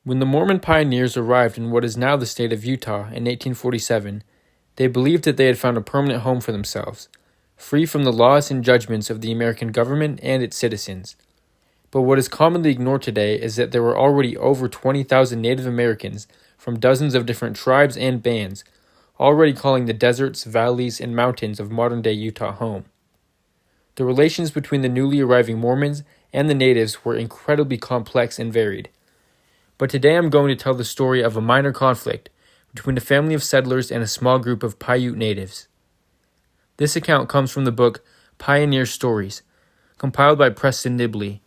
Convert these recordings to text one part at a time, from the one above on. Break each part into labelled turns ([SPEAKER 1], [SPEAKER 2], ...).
[SPEAKER 1] When the Mormon pioneers arrived in what is now the state of Utah in 1847, they believed that they had found a permanent home for themselves, free from the laws and judgments of the American government and its citizens. But what is commonly ignored today is that there were already over 20,000 Native Americans from dozens of different tribes and bands, already calling the deserts, valleys, and mountains of modern-day Utah home. The relations between the newly arriving Mormons and the natives were incredibly complex and varied. But today I'm going to tell the story of a minor conflict between a family of settlers and a small group of Paiute natives. This account comes from the book Pioneer Stories, compiled by Preston Nibley.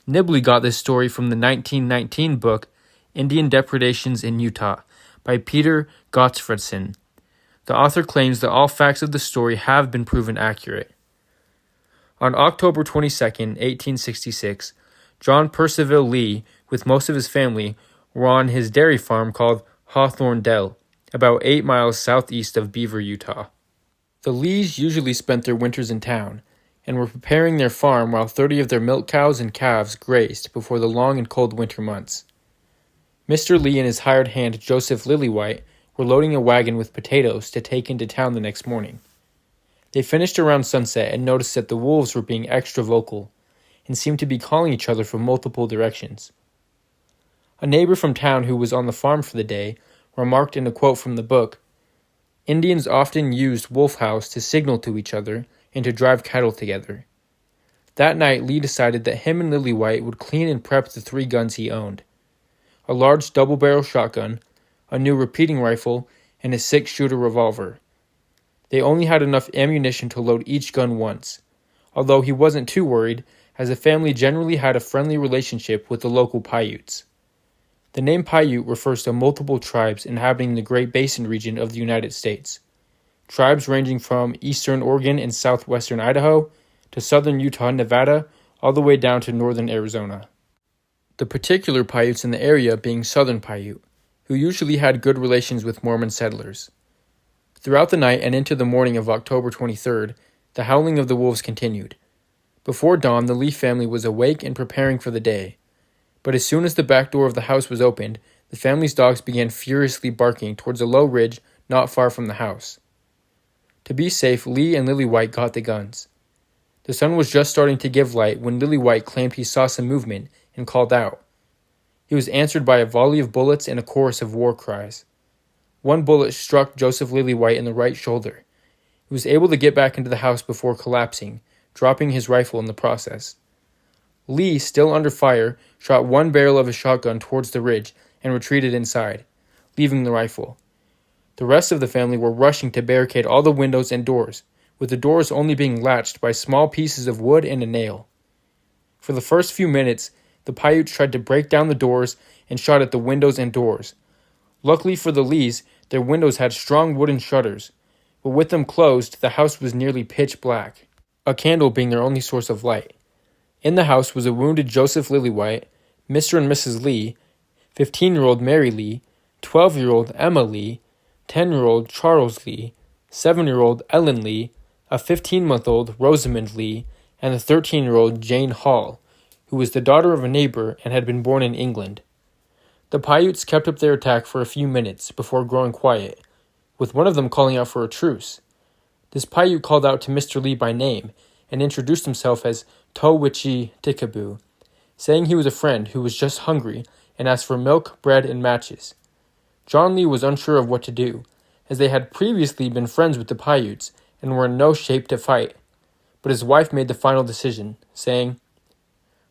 [SPEAKER 1] Nibley got this story from the 1919 book Indian Depredations in Utah by Peter Gottfredson. The author claims that all facts of the story have been proven accurate. On October 22, 1866, John Percival Lee, with most of his family, were on his dairy farm called Hawthorne Dell, about 8 miles southeast of Beaver, Utah. The Lees usually spent their winters in town, and were preparing their farm while 30 of their milk cows and calves grazed before the long and cold winter months. Mr. Lee and his hired hand Joseph Lillywhite were loading a wagon with potatoes to take into town the next morning. They finished around sunset and noticed that the wolves were being extra vocal, and seemed to be calling each other from multiple directions. A neighbor from town who was on the farm for the day remarked in a quote from the book, "Indians often used wolf howls to signal to each other and to drive cattle together." That night, Lee decided that him and Lillywhite would clean and prep the 3 guns he owned: a large double-barrel shotgun, a new repeating rifle, and a 6-shooter revolver. They only had enough ammunition to load each gun once, although he wasn't too worried, as the family generally had a friendly relationship with the local Paiutes. The name Paiute refers to multiple tribes inhabiting the Great Basin region of the United States, tribes ranging from eastern Oregon and southwestern Idaho to southern Utah and Nevada, all the way down to northern Arizona. The particular Paiutes in the area being Southern Paiute, who usually had good relations with Mormon settlers. Throughout the night and into the morning of October 23rd, the howling of the wolves continued. Before dawn, the Lee family was awake and preparing for the day. But as soon as the back door of the house was opened, the family's dogs began furiously barking towards a low ridge not far from the house. To be safe, Lee and Lillywhite got the guns. The sun was just starting to give light when Lillywhite claimed he saw some movement and called out. He was answered by a volley of bullets and a chorus of war cries. One bullet struck Joseph Lillywhite in the right shoulder. He was able to get back into the house before collapsing, dropping his rifle in the process. Lee, still under fire, shot one barrel of his shotgun towards the ridge and retreated inside, leaving the rifle. The rest of the family were rushing to barricade all the windows and doors, with the doors only being latched by small pieces of wood and a nail. For the first few minutes, the Paiutes tried to break down the doors and shot at the windows and doors. Luckily for the Lees, their windows had strong wooden shutters, but with them closed, the house was nearly pitch black, a candle being their only source of light. In the house was a wounded Joseph Lillywhite, Mr. and Mrs. Lee, 15-year-old Mary Lee, 12-year-old Emma Lee, 10-year-old Charles Lee, 7-year-old Ellen Lee, a 15-month-old Rosamond Lee, and a 13-year-old Jane Hall, who was the daughter of a neighbor and had been born in England. The Paiutes kept up their attack for a few minutes before growing quiet, with one of them calling out for a truce. This Paiute called out to Mr. Lee by name and introduced himself as Towichi Tikabu, saying he was a friend who was just hungry and asked for milk, bread, and matches. John Lee was unsure of what to do, as they had previously been friends with the Paiutes and were in no shape to fight. But his wife made the final decision, saying,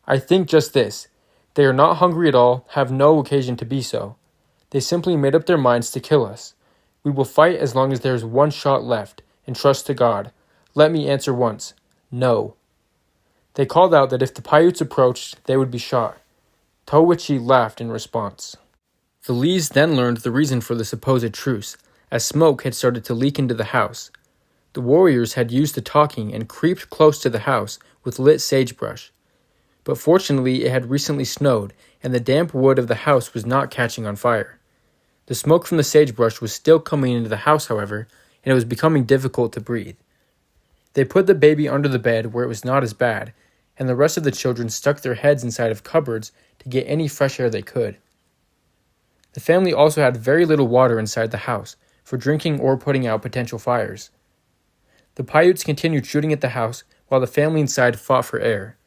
[SPEAKER 1] "I think just this. They are not hungry at all, have no occasion to be so. They simply made up their minds to kill us. We will fight as long as there is one shot left, and trust to God. Let me answer once. No." They called out that if the Paiutes approached, they would be shot. Towichi laughed in response. The Lees then learned the reason for the supposed truce, as smoke had started to leak into the house. The warriors had used the talking and creeped close to the house with lit sagebrush. But fortunately it had recently snowed, and the damp wood of the house was not catching on fire. The smoke from the sagebrush was still coming into the house, however, and it was becoming difficult to breathe. They put the baby under the bed where it was not as bad, and the rest of the children stuck their heads inside of cupboards to get any fresh air they could. The family also had very little water inside the house for drinking or putting out potential fires. The Paiutes continued shooting at the house while the family inside fought for air.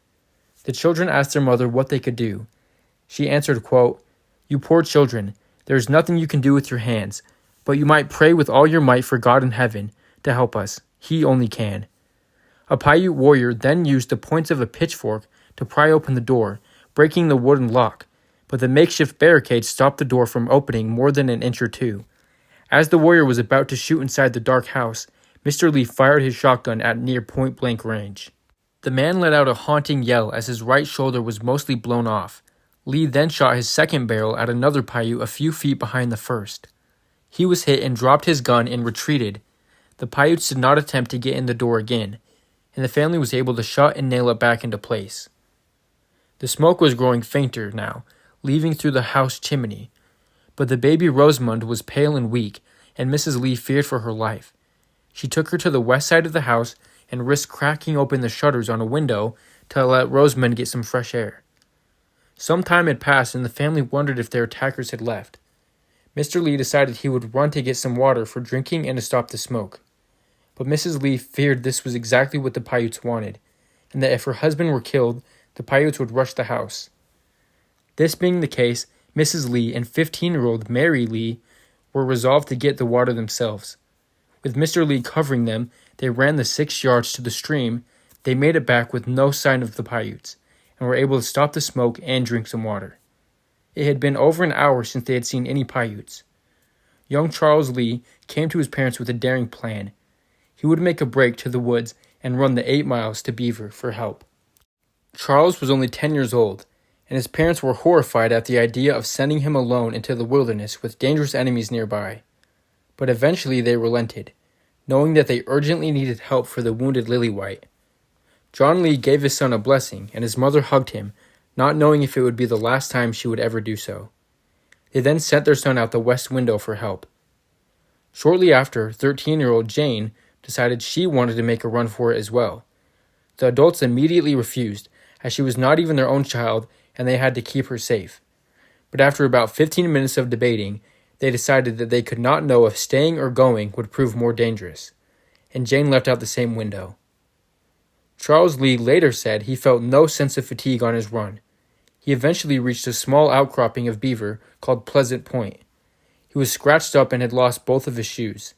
[SPEAKER 1] The children asked their mother what they could do. She answered, quote, "You poor children, there is nothing you can do with your hands, but you might pray with all your might for God in heaven to help us. He only can." A Paiute warrior then used the points of a pitchfork to pry open the door, breaking the wooden lock, but the makeshift barricade stopped the door from opening more than an inch or two. As the warrior was about to shoot inside the dark house, Mr. Lee fired his shotgun at near point-blank range. The man let out a haunting yell as his right shoulder was mostly blown off. Lee then shot his second barrel at another Paiute a few feet behind the first. He was hit and dropped his gun and retreated. The Paiutes did not attempt to get in the door again, and the family was able to shut and nail it back into place. The smoke was growing fainter now, leaving through the house chimney, but the baby Rosamund was pale and weak, and Mrs. Lee feared for her life. She took her to the west side of the house and risked cracking open the shutters on a window to let Rosamund get some fresh air. Some time had passed and the family wondered if their attackers had left. Mr. Lee decided he would run to get some water for drinking and to stop the smoke. But Mrs. Lee feared this was exactly what the Paiutes wanted, and that if her husband were killed, the Paiutes would rush the house. This being the case, Mrs. Lee and 15-year-old Mary Lee were resolved to get the water themselves. With Mr. Lee covering them, they ran the 6 yards to the stream. They made it back with no sign of the Paiutes, and were able to stop the smoke and drink some water. It had been over an hour since they had seen any Paiutes. Young Charles Lee came to his parents with a daring plan. He would make a break to the woods and run the 8 miles to Beaver for help. Charles was only 10 years old, and his parents were horrified at the idea of sending him alone into the wilderness with dangerous enemies nearby. But eventually they relented, knowing that they urgently needed help for the wounded Lillywhite. John Lee gave his son a blessing, and his mother hugged him, not knowing if it would be the last time she would ever do so. They then sent their son out the west window for help. Shortly after, 13-year-old Jane decided she wanted to make a run for it as well. The adults immediately refused, as she was not even their own child and they had to keep her safe. But after about 15 minutes of debating, they decided that they could not know if staying or going would prove more dangerous, and Jane left out the same window. Charles Lee later said he felt no sense of fatigue on his run. He eventually reached a small outcropping of beaver called Pleasant Point. He was scratched up and had lost both of his shoes.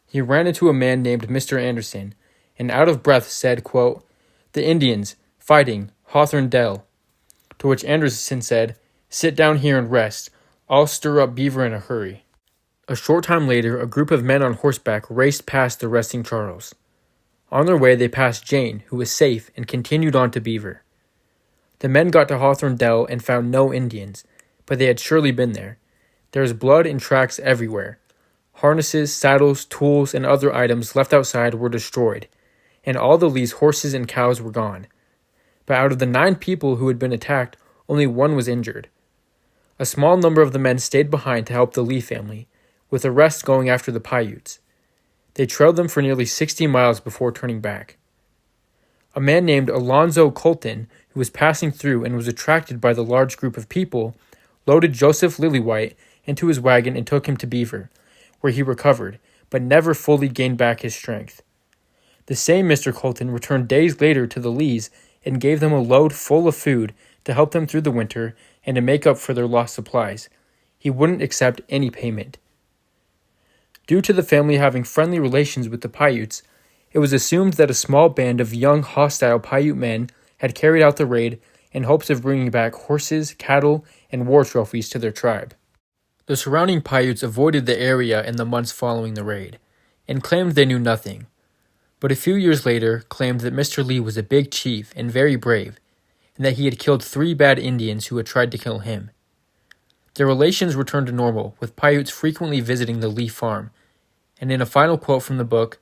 [SPEAKER 1] He ran into a man named Mr. Anderson, and out of breath said, quote, "The Indians, fighting, Hawthorne Dell." To which Anderson said, "Sit down here and rest. I'll stir up beaver in a hurry." A short time later, a group of men on horseback raced past the resting Charles. On their way, they passed Jane, who was safe, and continued on to Beaver. The men got to Hawthorne Dell and found no Indians, but they had surely been there. There was blood and tracks everywhere. Harnesses, saddles, tools, and other items left outside were destroyed, and all the Lee's horses and cows were gone. But out of the 9 people who had been attacked, only 1 was injured. A small number of the men stayed behind to help the Lee family, with the rest going after the Paiutes. They trailed them for nearly 60 miles before turning back. A man named Alonzo Colton, who was passing through and was attracted by the large group of people, loaded Joseph Lillywhite into his wagon and took him to Beaver, where he recovered, but never fully gained back his strength. The same Mr. Colton returned days later to the Lees and gave them a load full of food to help them through the winter and to make up for their lost supplies. He wouldn't accept any payment. Due to the family having friendly relations with the Paiutes, it was assumed that a small band of young hostile Paiute men had carried out the raid in hopes of bringing back horses, cattle, and war trophies to their tribe. The surrounding Paiutes avoided the area in the months following the raid, and claimed they knew nothing, but a few years later claimed that Mr. Lee was a big chief and very brave, and that he had killed 3 bad Indians who had tried to kill him. Their relations returned to normal, with Paiutes frequently visiting the Lee farm, and in a final quote from the book,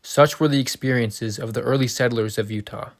[SPEAKER 1] "Such were the experiences of the early settlers of Utah."